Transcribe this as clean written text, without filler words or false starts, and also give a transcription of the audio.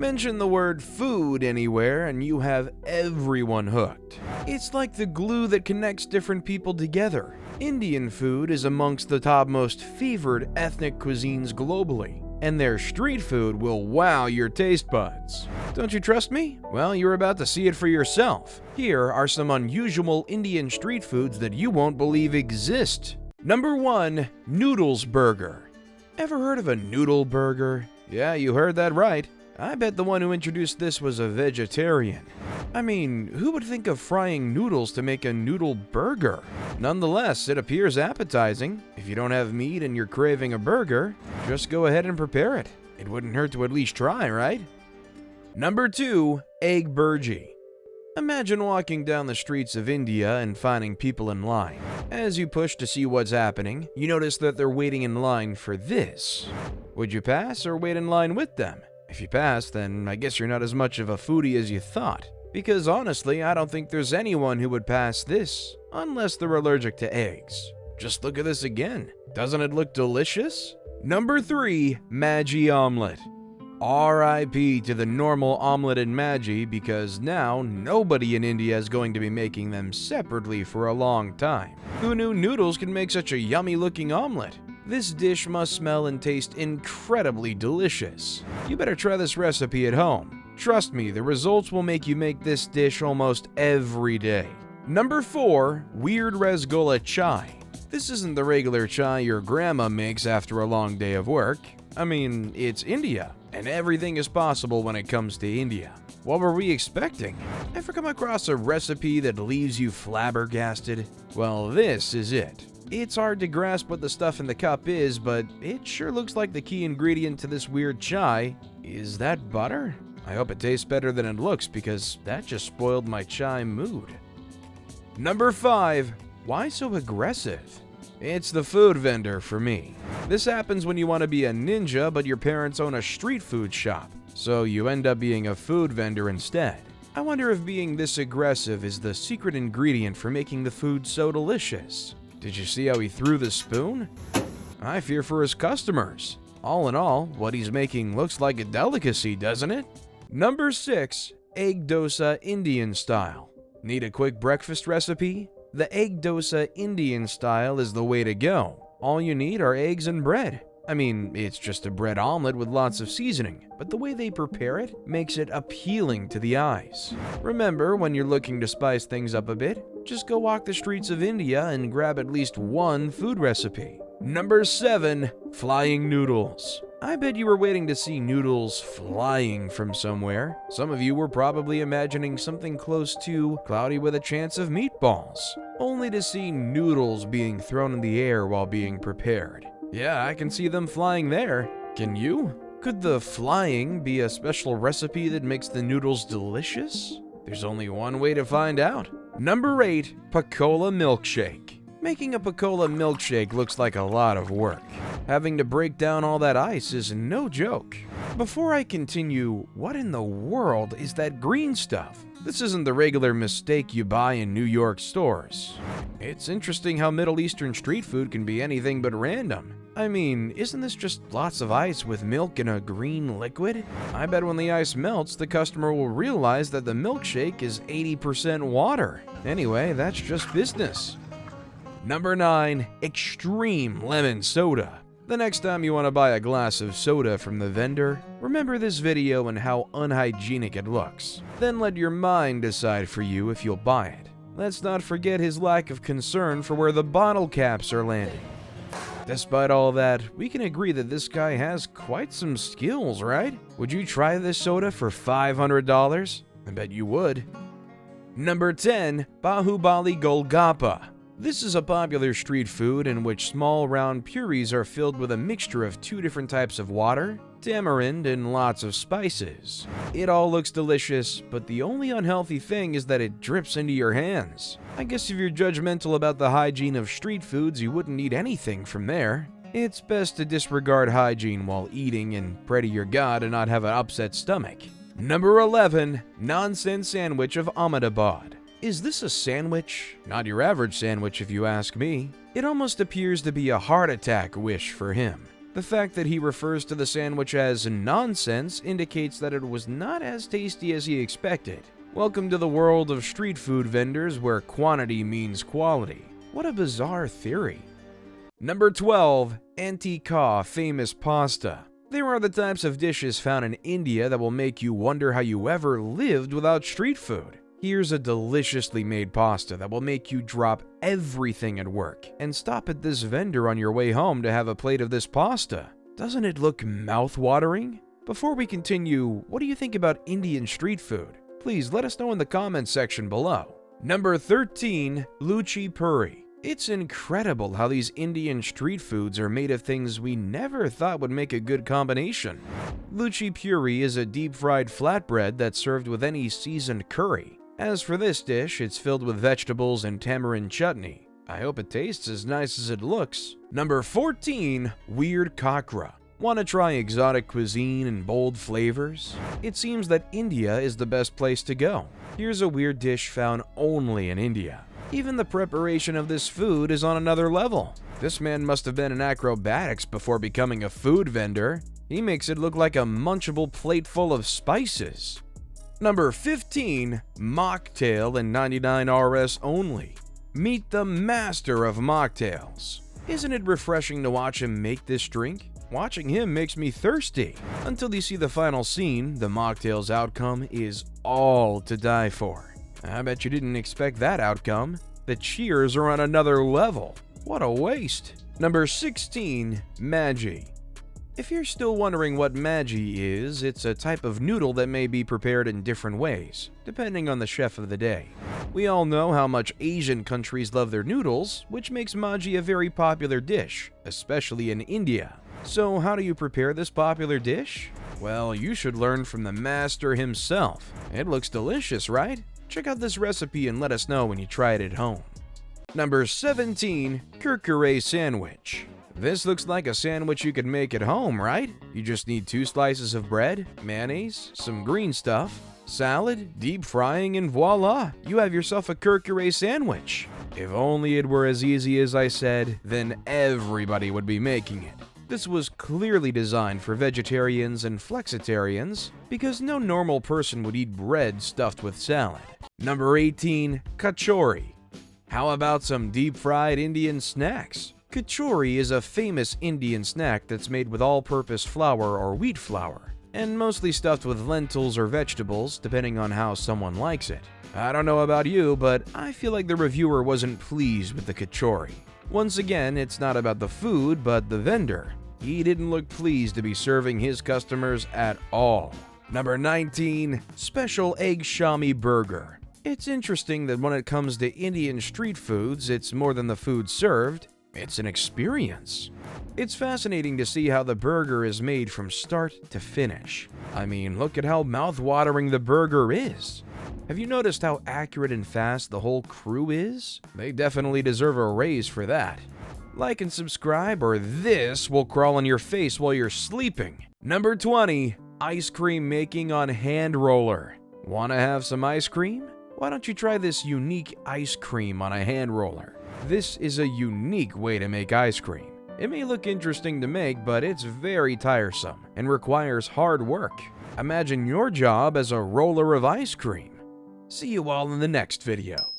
Mention the word food anywhere and you have everyone hooked. It's like the glue that connects different people together. Indian food is amongst the top most favored ethnic cuisines globally, and their street food will wow your taste buds. Don't you trust me? Well, you're about to see it for yourself. Here are some unusual Indian street foods that you won't believe exist. Number 1. Noodles Burger. Ever heard of a noodle burger? Yeah, you heard that right. I bet the one who introduced this was a vegetarian. I mean, who would think of frying noodles to make a noodle burger? Nonetheless, it appears appetizing. If you don't have meat and you're craving a burger, just go ahead and prepare it. It wouldn't hurt to at least try, right? Number 2. Egg Burji. Imagine walking down the streets of India and finding people in line. As you push to see what's happening, you notice that they're waiting in line for this. Would you pass or wait in line with them? If you pass, then I guess you're not as much of a foodie as you thought. Because honestly, I don't think there's anyone who would pass this, unless they're allergic to eggs. Just look at this again. Doesn't it look delicious? Number 3. Maji Omelette. R.I.P. to the normal omelette and Maji, because now nobody in India is going to be making them separately for a long time. Who knew noodles can make such a yummy looking omelette? This dish must smell and taste incredibly delicious. You better try this recipe at home. Trust me, the results will make you make this dish almost every day. Number 4. Weird Rasgulla Chai. This isn't the regular chai your grandma makes after a long day of work. I mean, it's India, and everything is possible when it comes to India. What were we expecting? Ever come across a recipe that leaves you flabbergasted? Well, this is it. It's hard to grasp what the stuff in the cup is, but it sure looks like the key ingredient to this weird chai. Is that butter? I hope it tastes better than it looks, because that just spoiled my chai mood. Number 5. Why so aggressive? It's the food vendor for me. This happens when you want to be a ninja, but your parents own a street food shop, so you end up being a food vendor instead. I wonder if being this aggressive is the secret ingredient for making the food so delicious. Did you see how he threw the spoon? I fear for his customers. All in all, what he's making looks like a delicacy, doesn't it? Number 6. Egg Dosa Indian Style. Need a quick breakfast recipe? The egg dosa Indian style is the way to go. All you need are eggs and bread. I mean, it's just a bread omelet with lots of seasoning, but the way they prepare it makes it appealing to the eyes. Remember, when you're looking to spice things up a bit, just go walk the streets of India and grab at least one food recipe. Number 7. Flying Noodles. I bet you were waiting to see noodles flying from somewhere. Some of you were probably imagining something close to cloudy with a chance of meatballs, only to see noodles being thrown in the air while being prepared. Yeah, I can see them flying there. Can you? Could the flying be a special recipe that makes the noodles delicious? There's only one way to find out. Number 8. Piccola Milkshake. Making a Piccola Milkshake looks like a lot of work. Having to break down all that ice is no joke. Before I continue, what in the world is that green stuff? This isn't the regular mistake you buy in New York stores. It's interesting how Middle Eastern street food can be anything but random. I mean, isn't this just lots of ice with milk in a green liquid? I bet when the ice melts, the customer will realize that the milkshake is 80% water. Anyway, that's just business. Number 9. Extreme Lemon Soda. The next time you want to buy a glass of soda from the vendor, remember this video and how unhygienic it looks. Then let your mind decide for you if you'll buy it. Let's not forget his lack of concern for where the bottle caps are landing. Despite all that, we can agree that this guy has quite some skills, right? Would you try this soda for $500? I bet you would. Number 10. Bahubali Golgappa. This is a popular street food in which small round puris are filled with a mixture of 2 different types of water, tamarind, and lots of spices. It all looks delicious, but the only unhealthy thing is that it drips into your hands. I guess if you're judgmental about the hygiene of street foods, you wouldn't eat anything from there. It's best to disregard hygiene while eating and pray to your God to not have an upset stomach. Number 11. Nonsense Sandwich of Ahmedabad. Is this a sandwich? Not your average sandwich if you ask me. It almost appears to be a heart attack wish for him. The fact that he refers to the sandwich as nonsense indicates that it was not as tasty as he expected. Welcome to the world of street food vendors where quantity means quality. What a bizarre theory. Number 12. Anticaw famous pasta. There are the types of dishes found in India that will make you wonder how you ever lived without street food. Here's a deliciously made pasta that will make you drop everything at work and stop at this vendor on your way home to have a plate of this pasta. Doesn't it look mouth-watering? Before we continue, what do you think about Indian street food? Please let us know in the comments section below. Number 13. Luchi Puri. It's incredible how these Indian street foods are made of things we never thought would make a good combination. Luchi Puri is a deep-fried flatbread that's served with any seasoned curry. As for this dish, it's filled with vegetables and tamarind chutney. I hope it tastes as nice as it looks. Number 14. Weird Kakkar. Want to try exotic cuisine and bold flavors? It seems that India is the best place to go. Here's a weird dish found only in India. Even the preparation of this food is on another level. This man must have been in acrobatics before becoming a food vendor. He makes it look like a munchable plate full of spices. Number 15. Mocktail and 99 RS only. Meet the master of mocktails. Isn't it refreshing to watch him make this drink? Watching him makes me thirsty. Until you see the final scene, the mocktail's outcome is all to die for. I bet you didn't expect that outcome. The cheers are on another level. What a waste. Number 16. Maji. If you're still wondering what Maji is, it's a type of noodle that may be prepared in different ways, depending on the chef of the day. We all know how much Asian countries love their noodles, which makes Maji a very popular dish, especially in India. So how do you prepare this popular dish? Well, you should learn from the master himself. It looks delicious, right? Check out this recipe and let us know when you try it at home. Number 17. Kurkure Sandwich. This looks like a sandwich you could make at home, right? You just need 2 slices of bread, mayonnaise, some green stuff, salad, deep frying, and voila! You have yourself a Kurkure sandwich. If only it were as easy as I said, then everybody would be making it. This was clearly designed for vegetarians and flexitarians because no normal person would eat bread stuffed with salad. Number 18. Kachori. How about some deep-fried Indian snacks? Kachori is a famous Indian snack that's made with all-purpose flour or wheat flour, and mostly stuffed with lentils or vegetables, depending on how someone likes it. I don't know about you, but I feel like the reviewer wasn't pleased with the kachori. Once again, it's not about the food, but the vendor. He didn't look pleased to be serving his customers at all. Number 19. Special Egg Shami Burger. It's interesting that when it comes to Indian street foods, it's more than the food served. It's an experience. It's fascinating to see how the burger is made from start to finish. I mean, look at how mouth-watering the burger is. Have you noticed how accurate and fast the whole crew is? They definitely deserve a raise for that. Like and subscribe or this will crawl on your face while you're sleeping. Number 20. Ice cream making on hand roller. Want to have some ice cream? Why don't you try this unique ice cream on a hand roller? This is a unique way to make ice cream. It may look interesting to make, but it's very tiresome and requires hard work. Imagine your job as a roller of ice cream. See you all in the next video.